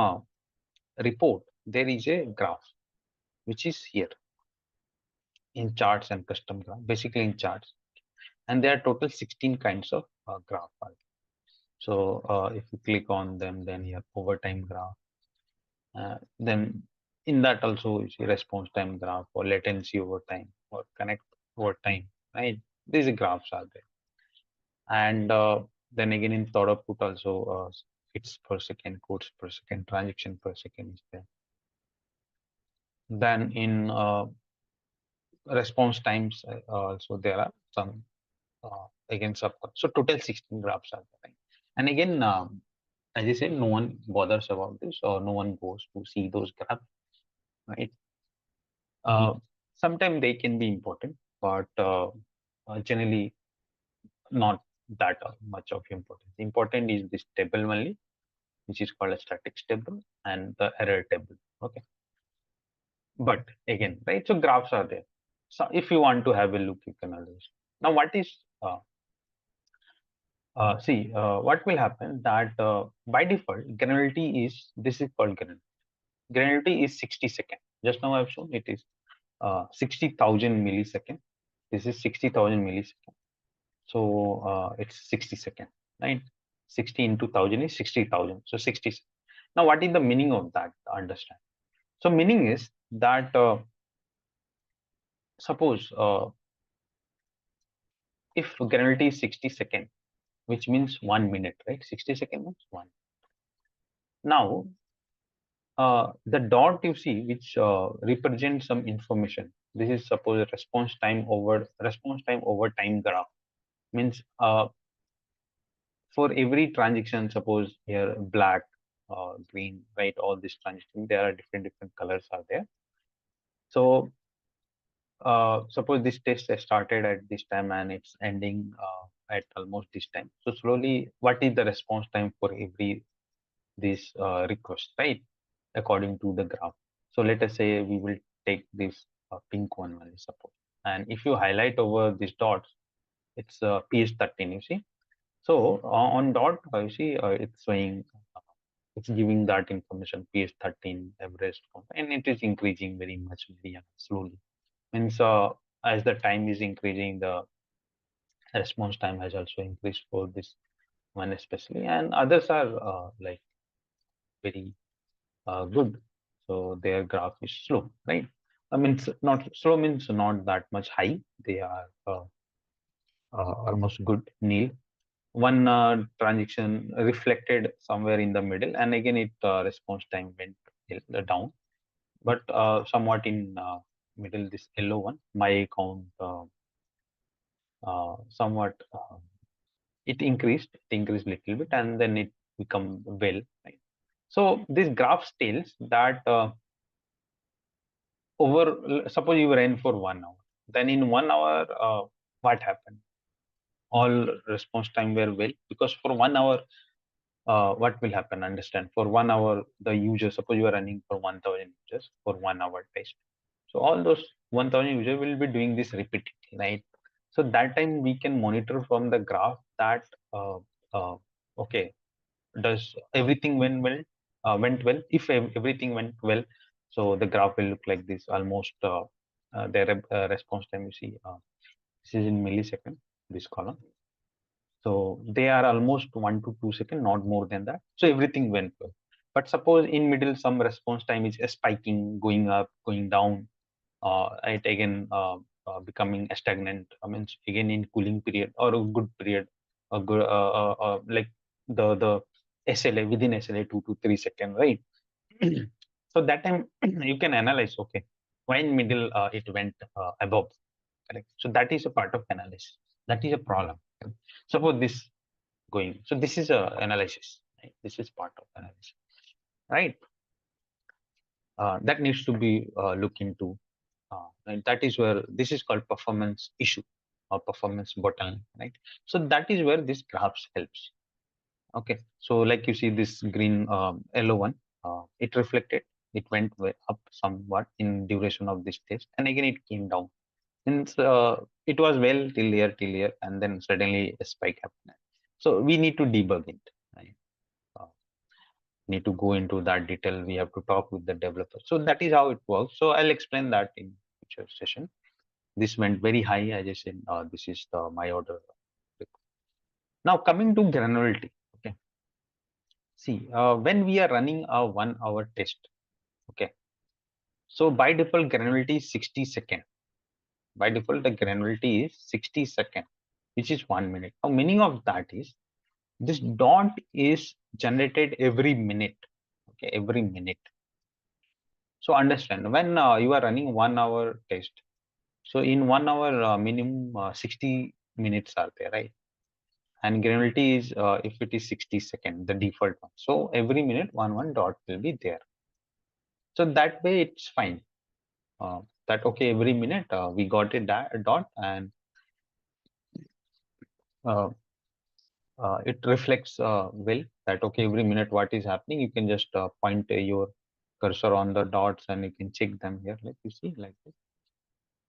report there is a graph which is here in charts and custom graph. Basically in charts, and there are total 16 kinds of graph. So if you click on them, then you have overtime graph. Then in that also you see response time graph or latency over time or connect over time, right? These graphs are there. And then again in third output also, hits per second, quotes per second, transaction per second is there. Then in response times, also there are some again sub. So total 16 graphs are there. Right? And again, as I said, no one bothers about this, or no one goes to see those graphs, right? Sometimes they can be important, but generally not that much of importance. Important is this table only, which is called a statics table, and the error table. Okay, but again, right? So graphs are there. So if you want to have a look, you can always. Now, what is what will happen that by default granularity is, this is called granularity. Granularity is 60 seconds. Just now I've shown it is 60,000 milliseconds. This is 60,000 milliseconds. So it's 60 seconds, right? 60 into 1000 is 60,000. So 60. Now, what is the meaning of that? Understand. So meaning is that suppose if granularity is 60 seconds, which means 1 minute, right? 60 seconds means one. Now, the dot you see, which represents some information. This is suppose response time over time graph. Means for every transaction, suppose here black, green, right? All these transactions, there are different colors are there. So suppose this test has started at this time and it's ending at almost this time. So slowly, what is the response time for every this request, right? According to the graph. So let us say we will take this pink one only, suppose. And if you highlight over these dots, it's PS13, you see. So on dot, you see it's showing, it's giving that information PS13 average, and it is increasing very much, very slowly. Means as the time is increasing, the response time has also increased for this one especially, and others are like very good. So their graph is slow, right? I mean, not slow means not that much high. They are almost good, nil. One transaction reflected somewhere in the middle, and again, it response time went down, but somewhat in middle, this yellow one, my account somewhat it increased little bit, and then it become well, right? So this graph tells that suppose you ran for 1 hour, then in 1 hour what happened? All response time were well, because for 1 hour what will happen? Understand, for 1 hour the user, suppose you are running for 1000 users for 1 hour test, so all those 1000 users will be doing this repeatedly, right? So that time we can monitor from the graph that okay, does everything went well? If everything went well, so the graph will look like this almost. Their response time, you see, this is in millisecond, this column. So they are almost 1 to 2 seconds, not more than that. So everything went well. But suppose in middle some response time is spiking, going up, going down, it again becoming stagnant. I mean, again in cooling period or a good period, a good like the SLA, within SLA 2 to 3 seconds, right? So that time you can analyze. Okay, why in middle it went above, correct? So that is a part of analysis. That is a problem. Suppose this going. So this is a analysis. Right? This is part of analysis, right? That needs to be looked into. And that is where this is called performance issue or performance bottleneck, right? So that is where this graphs helps. Okay, so like you see this green yellow one, it reflected, it went up somewhat in duration of this test, and again it came down. Since it was well till here, and then suddenly a spike happened. So we need to debug it. Right? Need to go into that detail. We have to talk with the developer. So that is how it works. So I'll explain that in future session. This went very high. As I said, this is my order. Now coming to granularity. Okay. See, when we are running a 1 hour test, okay. So by default, granularity is 60 seconds. By default, the granularity is 60 seconds. which is 1 minute. Now, meaning of that is this dot is generated every minute. Okay, every minute. So understand when you are running 1 hour test. So in 1 hour, minimum 60 minutes are there, right? And granularity is if it is 60 seconds, the default one. So every minute, one dot will be there. So that way it's fine. That okay, every minute we got a dot, and uh, it reflects well that okay, every minute what is happening. You can just point your cursor on the dots and you can check them here, like you see, like this.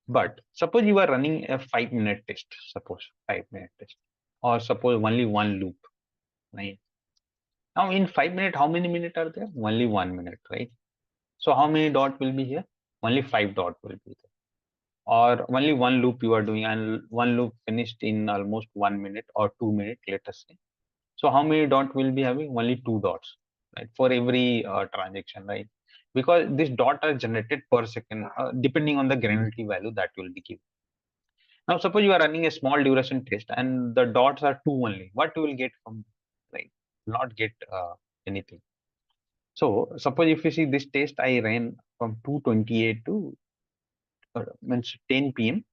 But suppose you are running a 5 minute test, suppose 5 minute test, or suppose only one loop, right? Now in 5 minutes, how many minutes are there? Only 1 minute, right? So how many dot will be here? Only five dot will be there. Or only one loop you are doing, and one loop finished in almost 1 minute or 2 minutes, let us say. So how many dot will be having? Only two dots, right? For every transaction, right? Because this dot are generated per second, depending on the granularity value that will be given. Now, suppose you are running a small duration test and the dots are two only. What you will get from, right? Not get anything. So suppose if you see this test, I ran from 2:28 to means 10 p.m.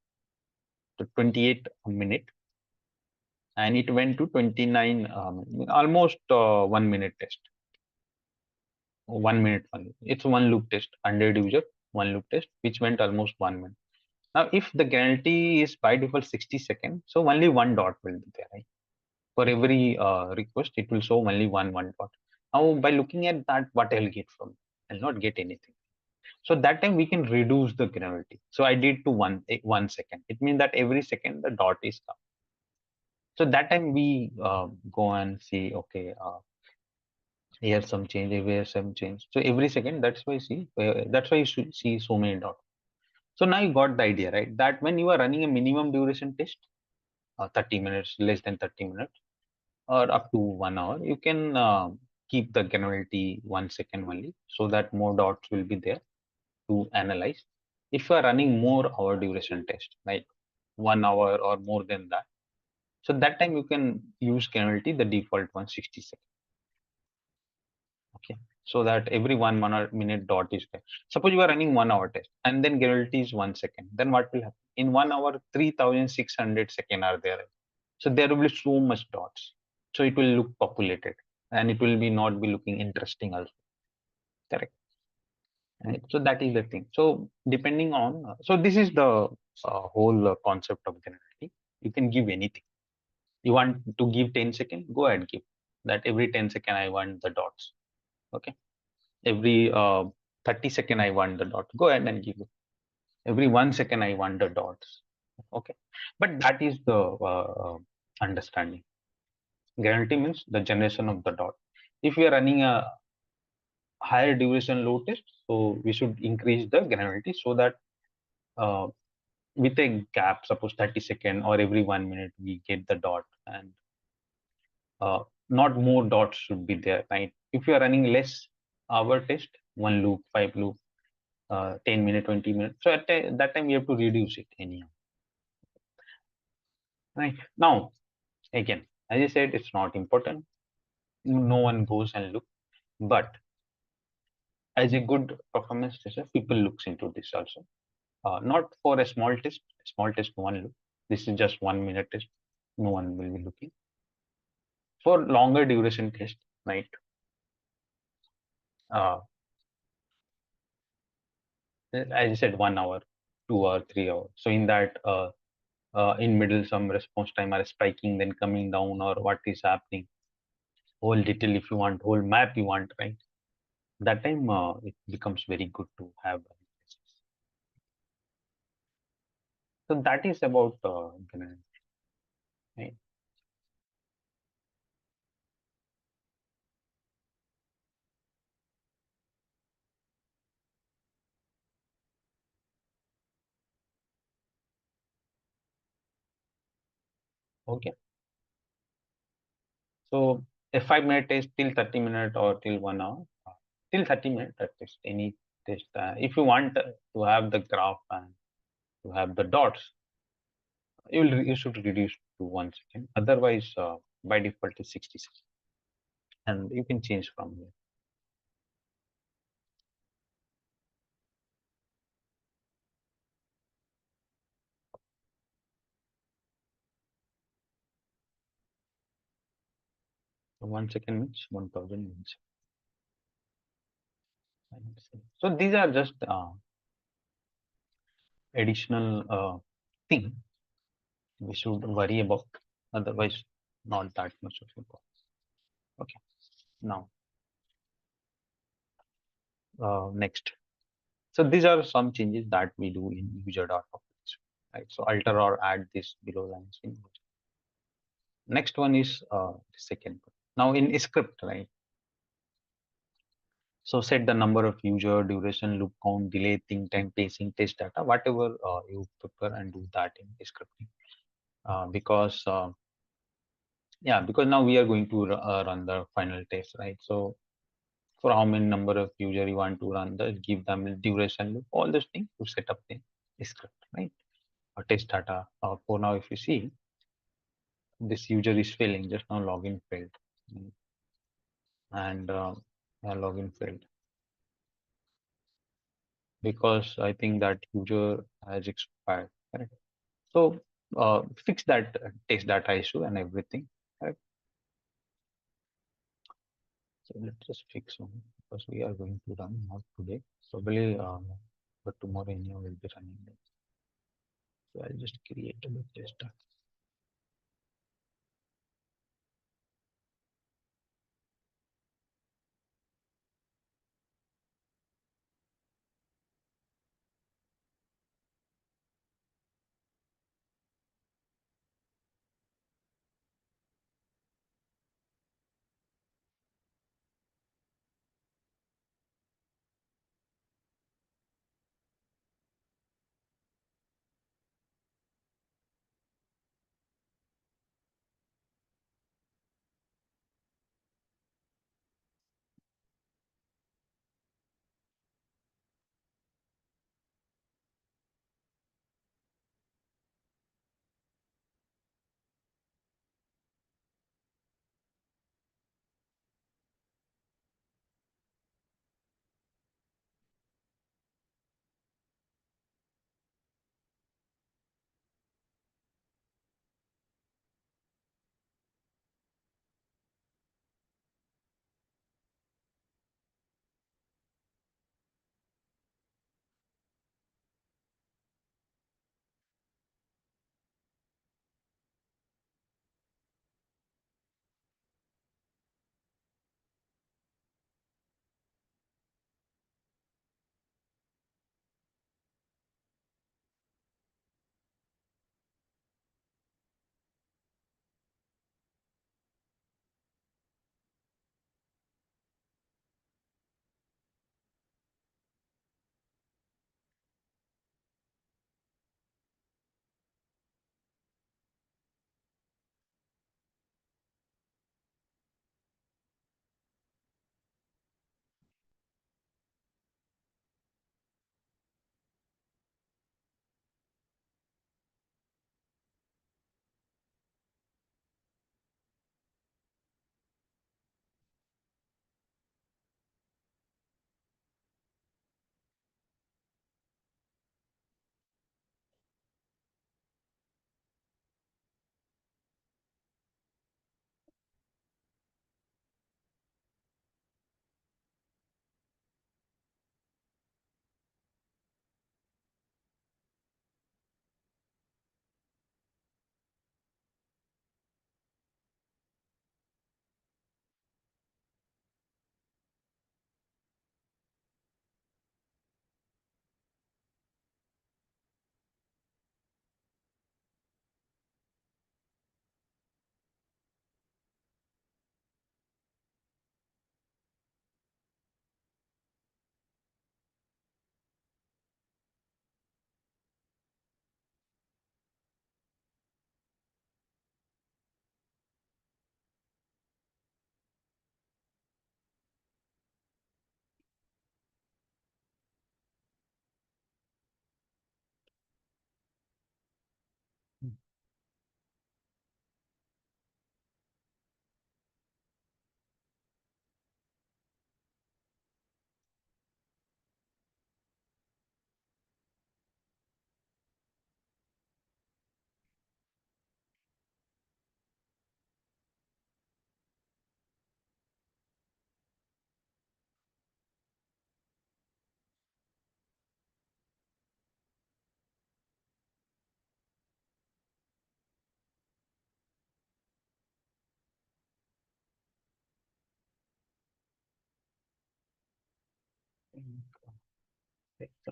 to 28 minute, and it went to 29, almost 1 minute test. 1 minute only. It's one loop test, 100 user, one loop test, which went almost 1 minute. Now, if the guarantee is by default 60 seconds, so only one dot will be there, right? For every request, it will show only one dot. Now, by looking at that, what I'll get from it? I'll not get anything. So that time we can reduce the granularity. So I did to 1 second. It means that every second the dot is come. So that time we go and see, okay, here some change, here some change. So every second, that's why you should see so many dots. So now you got the idea, right? That when you are running a minimum duration test, 30 minutes, less than 30 minutes, or up to 1 hour, you can keep the granularity 1 second only, so that more dots will be there to analyze. If you are running more hour duration test, like 1 hour or more than that, so that time you can use granularity, the default 160 seconds. Okay, so that every 1 minute dot is there. Suppose you are running 1 hour test and then granularity is 1 second, then what will happen? In 1 hour, 3600 seconds are there. So there will be so much dots. So it will look populated and it will be not be looking interesting also. Correct. Right? So that is the thing. So depending on, so this is the whole concept of granularity. You can give anything. You want to give 10 seconds, go ahead, give that every 10 seconds I want the dots. Okay. Every 30 seconds I want the dot. Go ahead and give it. Every 1 second I want the dots. Okay. But that is the understanding. Guarantee means the generation of the dot. If we are running a higher duration load test, so we should increase the granularity so that uh, with a gap, suppose 30 seconds or every 1 minute, we get the dot, and not more dots should be there, right? If you are running less hour test, one loop, five loop, 10 minute, 20 minutes. So at that time, we have to reduce it anyhow. Right. Now, again, as I said, it's not important. No one goes and look, but as a good performance tester, people looks into this also. Not for a small test, one look. This is just 1 minute test. No one will be looking. For longer duration test, right? Uh, as I said, 1 hour, 2 hour, 3 hour. So in that, in middle, some response time are spiking, then coming down, or what is happening. Whole detail, if you want, whole map you want, right? That time it becomes very good to have. So that is about right? Okay. So a 5 minute test till 30 minutes or till 1 hour, till 30 minutes at least any test. If you want to have the graph and to have the dots, You should reduce to 1 second. Otherwise, by default is 60 seconds, and you can change from here. So 1 second means 1000 means. So these are just additional thing we should worry about. Otherwise, not that much of important. Okay. Now, next. So these are some changes that we do in user.application, right? So alter or add this below lines in user. Next one is the second one. Now in script, right? So set the number of user, duration, loop count, delay, think time, pacing, test data, whatever you prefer, and do that in scripting. Because yeah, because now we are going to run the final test, right? So for how many number of user you want to run, the give them duration, loop, all those things to set up the script, right? Or test data. For now, if you see this user is failing, just now login failed, mm, and yeah, login failed because I think that user has expired. Correct. So fix that test data issue and everything. Right? So let's just fix one because we are going to run not today. Probably, but tomorrow anyhow will be running. So I'll just create a test data.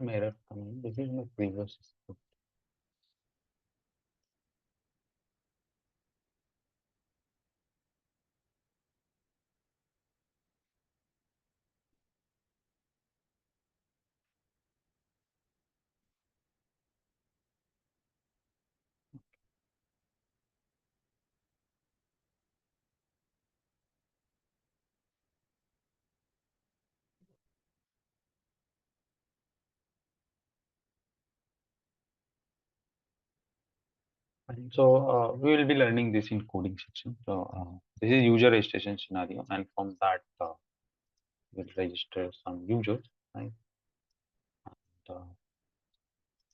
some error coming. This is my previous script. And so we will be learning this in coding section. So this is user registration scenario, and from that we'll register some users, right? And,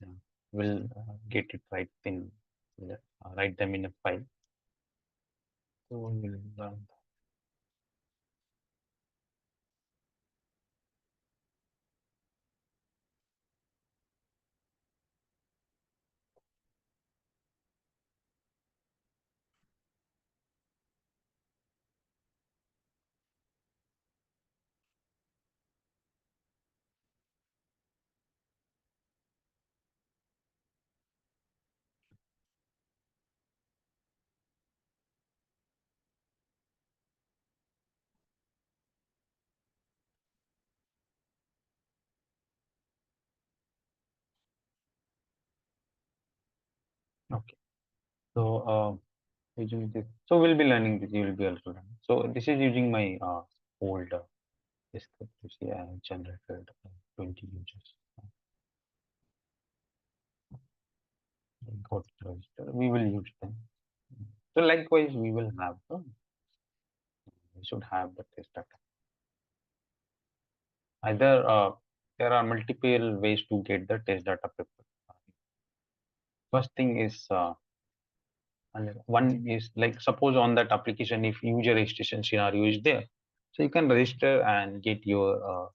yeah, we'll get it right in, write them in a file. So we'll run. Okay. So using this, so we'll be learning this. You will be also learning. So this is using my old script. You see, I have generated 20 users. Got registered. We will use them. So likewise, we will have. We should have the test data. Either there are multiple ways to get the test data prepared. First thing is and one is like suppose on that application if user registration scenario is there, so you can register and get your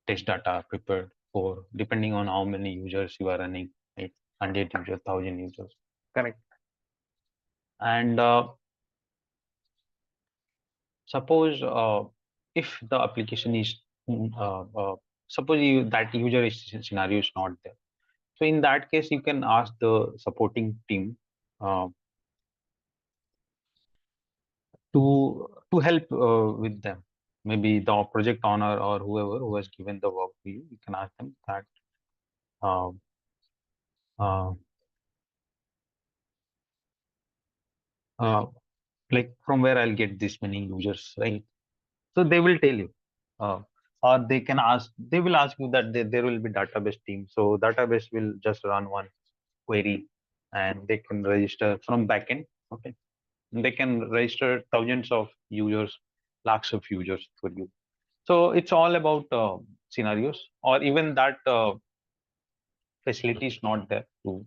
test data prepared for depending on how many users you are running, right? 100 users, 1000 users, correct? And suppose if the application is suppose that user registration scenario is not there, so in that case you can ask the supporting team uh, to help with them. Maybe the project owner or whoever who has given the work to you, you can ask them that uh, uh, uh, like from where I'll get this many users, right? So they will tell you, or they can ask. They will ask you that there will be database team. So database will just run one query, and they can register from backend. Okay, they can register thousands of users, lakhs of users for you. So it's all about scenarios, or even that facility is not there to